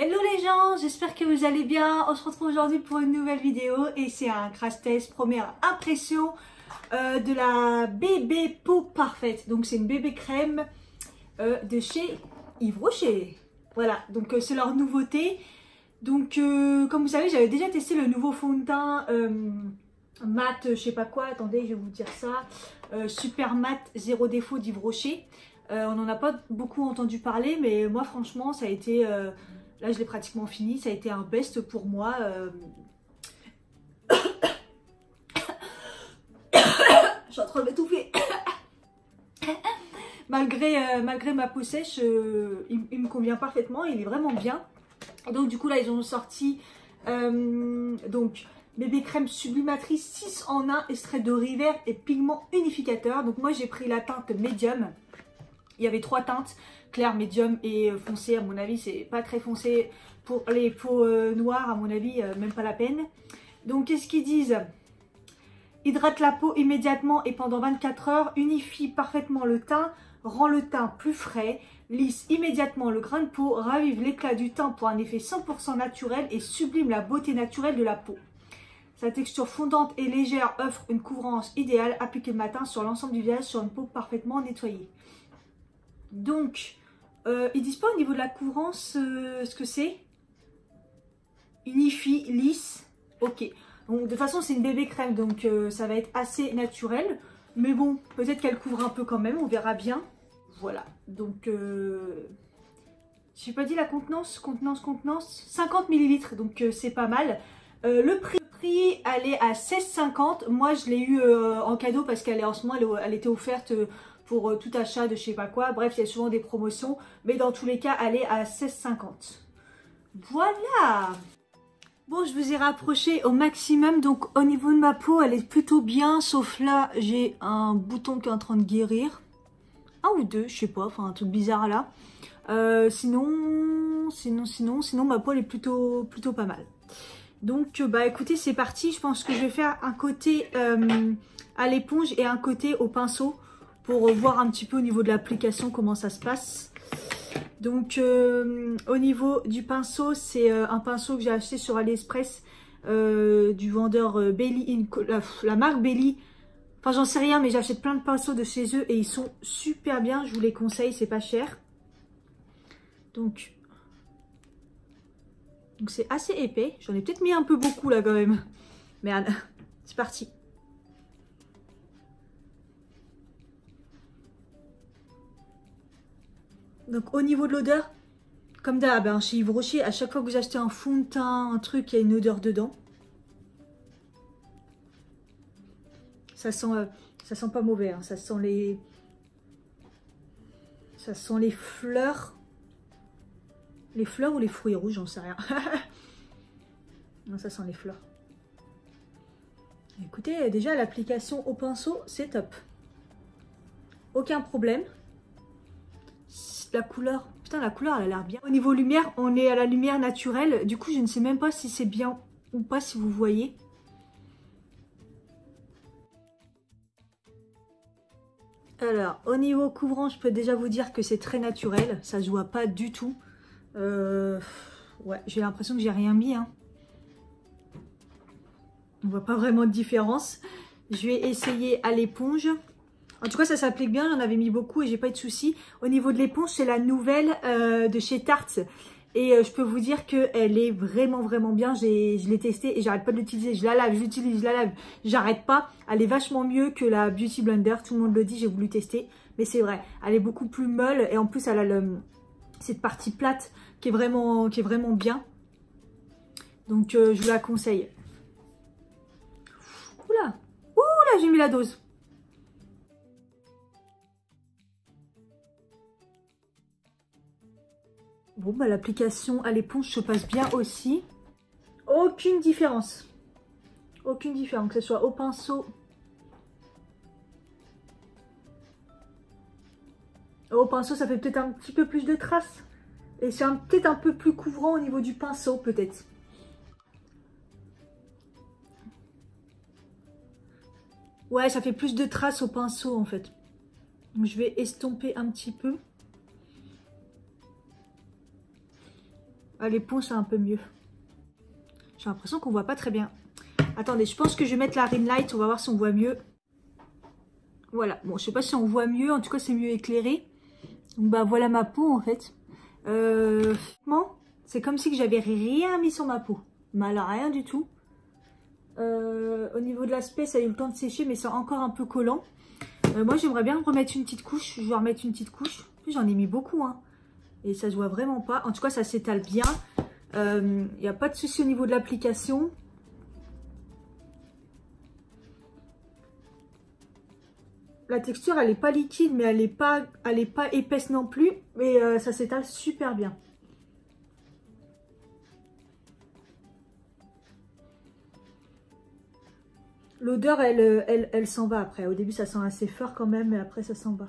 Hello les gens, j'espère que vous allez bien. On se retrouve aujourd'hui pour une nouvelle vidéo et c'est un crash test, première impression de la bébé peau parfaite. Donc c'est une bébé crème de chez Yves Rocher. Voilà, donc c'est leur nouveauté. Donc comme vous savez, j'avais déjà testé le nouveau fond de teint mat, je sais pas quoi, attendez, je vais vous dire ça. Super mat, zéro défaut d'Yves Rocher. On n'en a pas beaucoup entendu parler, mais moi franchement ça a été... là je l'ai pratiquement fini, ça a été un best pour moi. Je suis en train de m'étouffer. malgré ma peau sèche, il me convient parfaitement, il est vraiment bien. Et donc du coup là ils ont sorti donc bébé crème sublimatrice 6 en 1, extrait de riz vert et pigment unificateur. Donc moi j'ai pris la teinte médium. Il y avait 3 teintes, clair, médium et foncé. À mon avis, c'est pas très foncé pour les peaux noires. À mon avis, même pas la peine. Donc, qu'est-ce qu'ils disent? Hydrate la peau immédiatement et pendant 24 heures. Unifie parfaitement le teint. Rend le teint plus frais. Lisse immédiatement le grain de peau. Ravive l'éclat du teint pour un effet 100% naturel et sublime la beauté naturelle de la peau. Sa texture fondante et légère offre une couvrance idéale appliquée le matin sur l'ensemble du visage sur une peau parfaitement nettoyée. Donc, ils disent pas au niveau de la couvrance ce que c'est. Unifie, lisse. Ok. Donc, de toute façon, c'est une bébé crème, donc ça va être assez naturel. Mais bon, peut-être qu'elle couvre un peu quand même, on verra bien. Voilà. Donc, j'ai pas dit la contenance. 50 ml, donc c'est pas mal. Le prix, elle est à 16,50. Moi, je l'ai eu en cadeau parce qu'elle est en ce moment, elle était offerte... pour tout achat de je sais pas quoi. Bref, il y a souvent des promotions. Mais dans tous les cas, elle est à 16,50. Voilà. Bon, je vous ai rapproché au maximum. Donc, au niveau de ma peau, elle est plutôt bien. Sauf là, j'ai un bouton qui est en train de guérir. Un ou deux, je sais pas. Enfin, un truc bizarre là. Sinon, ma peau, elle est plutôt pas mal. Donc, bah écoutez, c'est parti. Je pense que je vais faire un côté à l'éponge et un côté au pinceau, pour voir un petit peu au niveau de l'application comment ça se passe. Donc au niveau du pinceau, c'est un pinceau que j'ai acheté sur AliExpress du vendeur Belly, la marque Belly. Enfin j'en sais rien, mais j'achète plein de pinceaux de chez eux et ils sont super bien, je vous les conseille, c'est pas cher. Donc c'est assez épais, j'en ai peut-être mis un peu beaucoup là quand même. Merde, c'est parti. Donc au niveau de l'odeur, comme d'hab, hein, chez Yves Rocher, à chaque fois que vous achetez un fond de teint, un truc, il y a une odeur dedans. Ça sent pas mauvais, hein, ça sent les fleurs. Les fleurs ou les fruits rouges, j'en sais rien. Non, ça sent les fleurs. Écoutez, déjà l'application au pinceau, c'est top. Aucun problème. La couleur, putain la couleur elle a l'air bien. Au niveau lumière, on est à la lumière naturelle. Du coup je ne sais même pas si c'est bien ou pas, si vous voyez. Alors au niveau couvrant, je peux déjà vous dire que c'est très naturel. Ça se voit pas du tout. Ouais, j'ai l'impression que j'ai rien mis, hein. On voit pas vraiment de différence. Je vais essayer à l'éponge. En tout cas, ça s'applique bien, j'en avais mis beaucoup et j'ai pas eu de soucis. Au niveau de l'éponge, c'est la nouvelle de chez Tarte. Et je peux vous dire qu'elle est vraiment bien. Je l'ai testée et j'arrête pas de l'utiliser. Je la lave, j'utilise, je la lave, j'arrête pas. Elle est vachement mieux que la Beauty Blender. Tout le monde le dit, j'ai voulu tester. Mais c'est vrai, elle est beaucoup plus molle. Et en plus, elle a cette partie plate qui est vraiment bien. Donc, je vous la conseille. Oula, oula, j'ai mis la dose. Bon, bah l'application à l'éponge se passe bien aussi. Aucune différence. Aucune différence, que ce soit au pinceau. Au pinceau, ça fait peut-être un petit peu plus de traces. Et c'est peut-être un peu plus couvrant au niveau du pinceau, peut-être. Ouais, ça fait plus de traces au pinceau, en fait. Donc, je vais estomper un petit peu. Ah, les ponts, c'est un peu mieux. J'ai l'impression qu'on voit pas très bien. Attendez, je pense que je vais mettre la ring light. On va voir si on voit mieux. Voilà. Bon, je sais pas si on voit mieux. En tout cas, c'est mieux éclairé. Donc, bah, voilà ma peau, en fait. C'est comme si j'avais rien mis sur ma peau. Mais rien du tout. Au niveau de l'aspect, ça a eu le temps de sécher, mais c'est encore un peu collant. Moi, j'aimerais bien remettre une petite couche. Je vais remettre une petite couche. J'en ai mis beaucoup, hein. Et ça se voit vraiment pas. En tout cas, ça s'étale bien. Il n'y a pas de souci au niveau de l'application. La texture, elle n'est pas liquide, mais elle n'est pas épaisse non plus. Mais ça s'étale super bien. L'odeur, elle s'en va après. Au début, ça sent assez fort quand même, mais après, ça s'en va.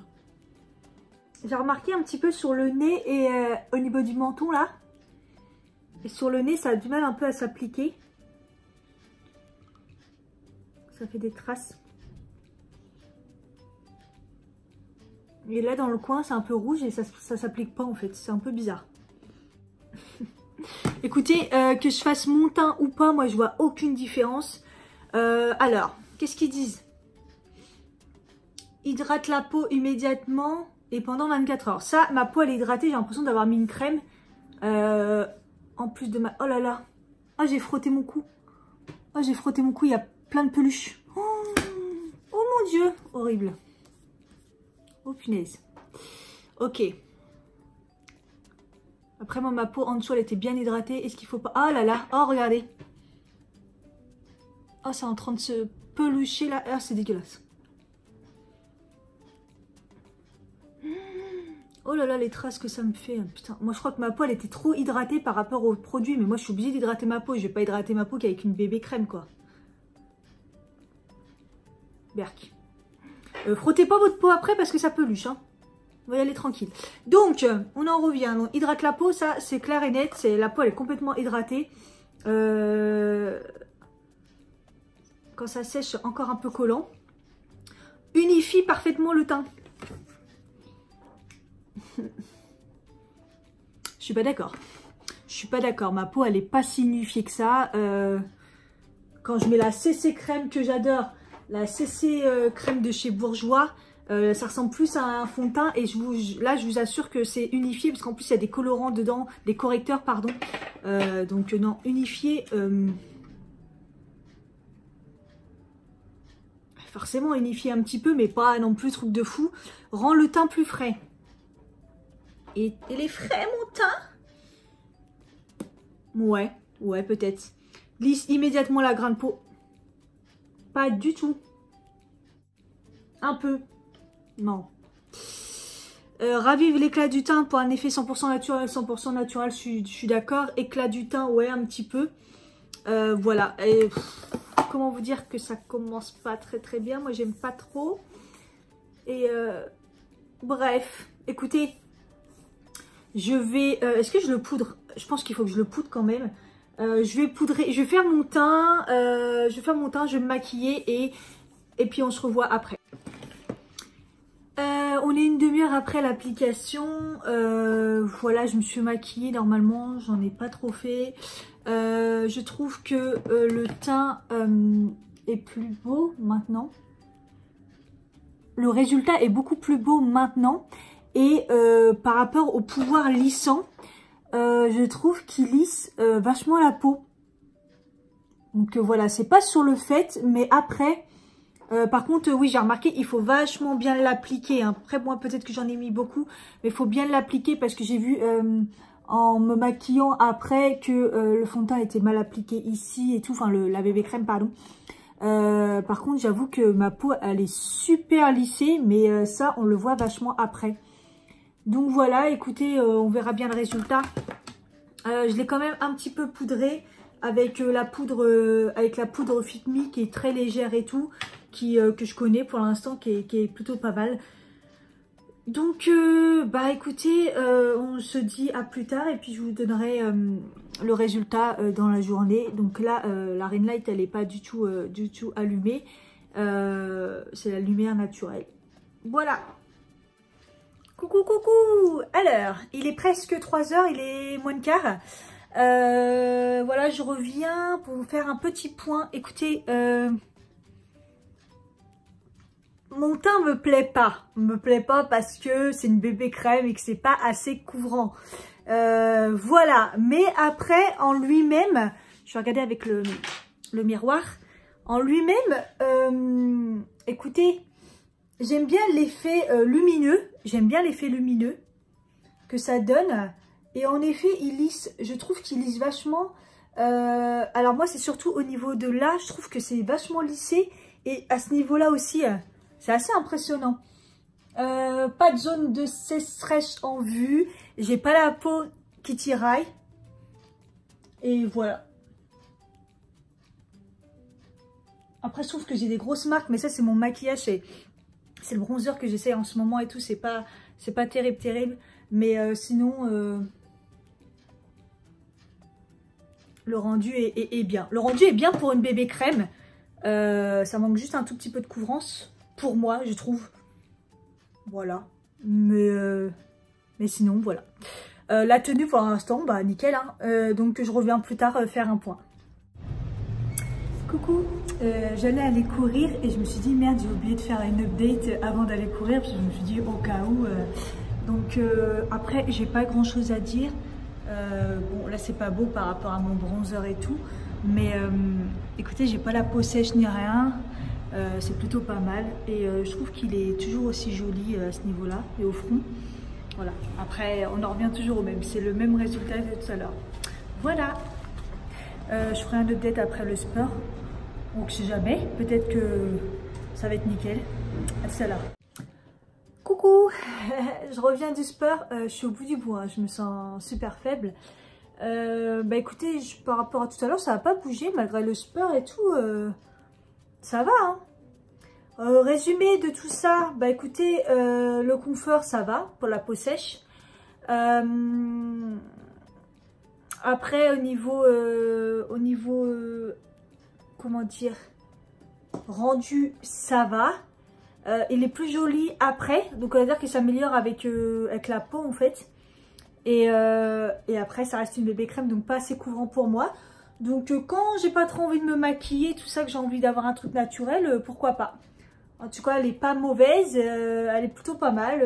J'ai remarqué un petit peu sur le nez et au niveau du menton, là. Et sur le nez, ça a du mal un peu à s'appliquer. Ça fait des traces. Et là, dans le coin, c'est un peu rouge et ça s'applique pas, en fait. C'est un peu bizarre. Écoutez, que je fasse mon teint ou pas, moi, je vois aucune différence. Alors, qu'est-ce qu'ils disent? Hydrate la peau immédiatement et pendant 24 heures. Ça, ma peau, elle est hydratée. J'ai l'impression d'avoir mis une crème. En plus de ma... Oh là là. Ah, j'ai frotté mon cou. Ah, j'ai frotté mon cou. Il y a plein de peluches. Oh mon Dieu. Horrible. Oh punaise. Ok. Après, moi, ma peau en dessous, elle était bien hydratée. Est-ce qu'il faut pas... Oh là là. Oh, regardez. Oh, c'est en train de se pelucher là. Ah, c'est dégueulasse. Oh là là, les traces que ça me fait. Putain, moi, je crois que ma peau, elle était trop hydratée par rapport au produit. Mais moi, je suis obligée d'hydrater ma peau. Je vais pas hydrater ma peau qu'avec une bébé crème, quoi. Berk. Frottez pas votre peau après parce que ça peluche, hein. On va y aller tranquille. Donc, on en revient. Donc, hydrate la peau, ça, c'est clair et net. La peau, elle est complètement hydratée. Quand ça sèche, encore un peu collant. Unifie parfaitement le teint. Je suis pas d'accord. Je suis pas d'accord. Ma peau, elle est pas si unifiée que ça. Quand je mets la CC crème que j'adore, la CC crème de chez Bourjois, ça ressemble plus à un fond de teint. Et là, je vous assure que c'est unifié. Parce qu'en plus, il y a des colorants dedans. Des correcteurs, pardon. Donc, non, unifié. Forcément, unifié un petit peu, mais pas non plus truc de fou. Rend le teint plus frais. Et il est frais, mon teint? Ouais, peut-être. Lisse immédiatement la grain de peau. Pas du tout. Un peu. Non. Ravive l'éclat du teint pour un effet 100% naturel. 100% naturel, je suis d'accord. Éclat du teint, ouais, un petit peu. Voilà. Et, comment vous dire que ça commence pas très bien. Moi, j'aime pas trop. Et bref, écoutez. Je vais... Est-ce que je le poudre? Je pense qu'il faut que je le poudre quand même. Je vais poudrer... Je vais faire mon teint. Je vais me maquiller et puis on se revoit après. On est une demi-heure après l'application. Voilà, je me suis maquillée normalement. J'en ai pas trop fait. Je trouve que le teint est plus beau maintenant. Le résultat est beaucoup plus beau maintenant. Et par rapport au pouvoir lissant, je trouve qu'il lisse vachement la peau. Donc voilà, c'est pas sur le fait, mais après, par contre, oui, j'ai remarqué, il faut vachement bien l'appliquer. Hein. Après, moi, peut-être que j'en ai mis beaucoup, mais il faut bien l'appliquer parce que j'ai vu en me maquillant après que le fond de teint était mal appliqué ici et tout, enfin la bébé crème, pardon. Par contre, j'avoue que ma peau, elle est super lissée, mais ça, on le voit vachement après. Donc voilà, écoutez, on verra bien le résultat. Je l'ai quand même un petit peu poudré avec la poudre Fit Me qui est très légère et tout, que je connais pour l'instant, qui est plutôt pas mal. Donc, bah écoutez, on se dit à plus tard et puis je vous donnerai le résultat dans la journée. Donc là, la ring light, elle n'est pas du tout allumée. C'est la lumière naturelle. Voilà. Coucou, coucou! Alors, il est presque 3 h, il est moins de quart. Voilà, je reviens pour vous faire un petit point. Écoutez, mon teint me plaît pas parce que c'est une bébé crème et que c'est pas assez couvrant. Voilà, mais après en lui-même, je vais regarder avec le miroir. En lui-même, écoutez, j'aime bien l'effet lumineux. J'aime bien l'effet lumineux que ça donne. Et en effet, il lisse. Je trouve qu'il lisse vachement. Alors moi, c'est surtout au niveau de là, je trouve que c'est vachement lissé. Et à ce niveau-là aussi, c'est assez impressionnant. Pas de zone de sécheresse en vue. J'ai pas la peau qui tiraille. Et voilà. Après, je trouve que j'ai des grosses marques, mais ça, c'est mon maquillage. C'est le bronzer que j'essaie en ce moment et tout. C'est pas terrible. Mais sinon, le rendu est bien. Le rendu est bien pour une bébé crème. Ça manque juste un tout petit peu de couvrance. Pour moi, je trouve. Voilà. Mais sinon, voilà. La tenue, pour l'instant, bah nickel. Hein. Donc, je reviens plus tard faire un point. Coucou, j'allais aller courir et je me suis dit merde, j'ai oublié de faire une update avant d'aller courir parce que je me suis dit au cas où. Donc après, j'ai pas grand chose à dire. Bon, là c'est pas beau par rapport à mon bronzer et tout, mais écoutez, j'ai pas la peau sèche ni rien. C'est plutôt pas mal et je trouve qu'il est toujours aussi joli à ce niveau-là et au front. Voilà. Après, on en revient toujours au même. C'est le même résultat que tout à l'heure. Voilà. Je ferai un update après le sport. Donc, je sais jamais. Peut-être que ça va être nickel. À tout à l'heure. Coucou. Je reviens du sport. Je suis au bout du bout. Hein. Je me sens super faible. Bah écoutez, par rapport à tout à l'heure, ça n'a pas bougé malgré le sport et tout. Ça va. Hein. Résumé de tout ça. Bah écoutez, le confort, ça va pour la peau sèche. Après, au niveau comment dire, rendu, ça va. Il est plus joli après, donc on va dire qu'il s'améliore avec la peau en fait. Et après, ça reste une bébé crème, donc pas assez couvrant pour moi. Donc quand j'ai pas trop envie de me maquiller, tout ça, que j'ai envie d'avoir un truc naturel, pourquoi pas. En tout cas, elle est pas mauvaise, elle est plutôt pas mal.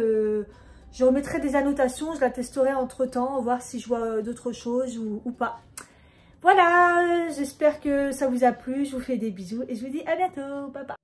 Je remettrai des annotations, je la testerai entre temps, voir si je vois d'autres choses ou pas. Voilà, j'espère que ça vous a plu, je vous fais des bisous et je vous dis à bientôt, bye bye.